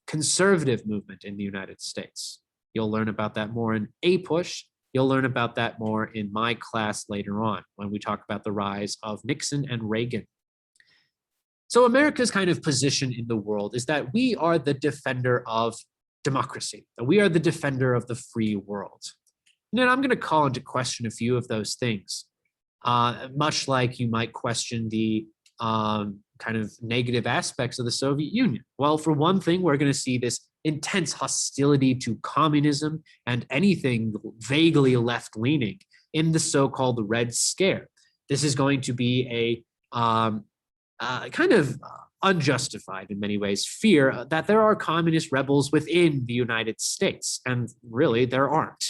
conservative movement in the United States. You'll learn about that more in APUSH. You'll learn about that more in my class later on when we talk about the rise of Nixon and Reagan. So America's kind of position in the world is that we are the defender of democracy, that we are the defender of the free world. And then I'm going to call into question a few of those things, much like you might question the kind of negative aspects of the Soviet Union. Well, for one thing, we're going to see this intense hostility to communism and anything vaguely left-leaning in the so-called Red Scare. This is going to be a kind of unjustified in many ways fear that there are communist rebels within the United States, and really there aren't.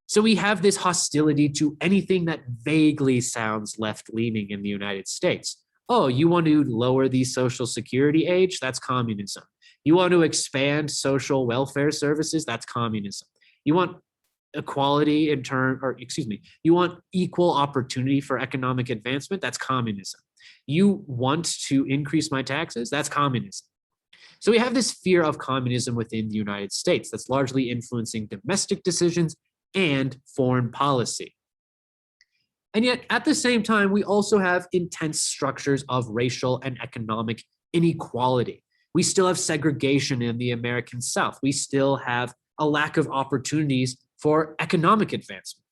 So we have this hostility to anything that vaguely sounds left-leaning in the United States. Oh, you want to lower the Social Security age? That's communism. You want to expand social welfare services? That's communism. You want equality you want equal opportunity for economic advancement? That's communism. You want to increase my taxes? That's communism. So we have this fear of communism within the United States that's largely influencing domestic decisions and foreign policy. And yet, at the same time, we also have intense structures of racial and economic inequality. We still have segregation in the American South. We still have a lack of opportunities for economic advancement.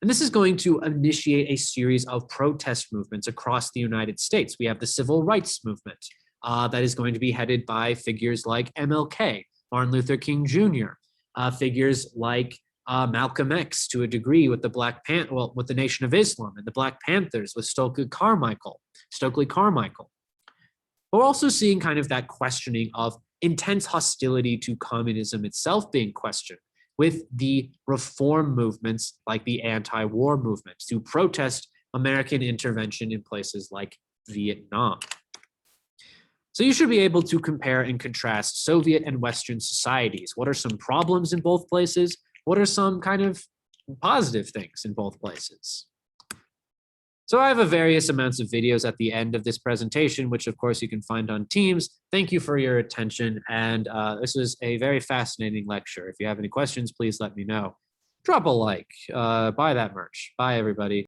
And this is going to initiate a series of protest movements across the United States. We have the civil rights movement that is going to be headed by figures like MLK, Martin Luther King Jr., figures like Malcolm X to a degree with the with the Nation of Islam, and the Black Panthers with Stokely Carmichael. But we're also seeing kind of that questioning of intense hostility to communism itself being questioned, with the reform movements like the anti-war movement to protest American intervention in places like Vietnam. So you should be able to compare and contrast Soviet and Western societies. What are some problems in both places? What are some kind of positive things in both places? So I have a various amounts of videos at the end of this presentation, which of course you can find on Teams. Thank you for your attention. And this is a very fascinating lecture. If you have any questions, please let me know. Drop a like, buy that merch. Bye, everybody.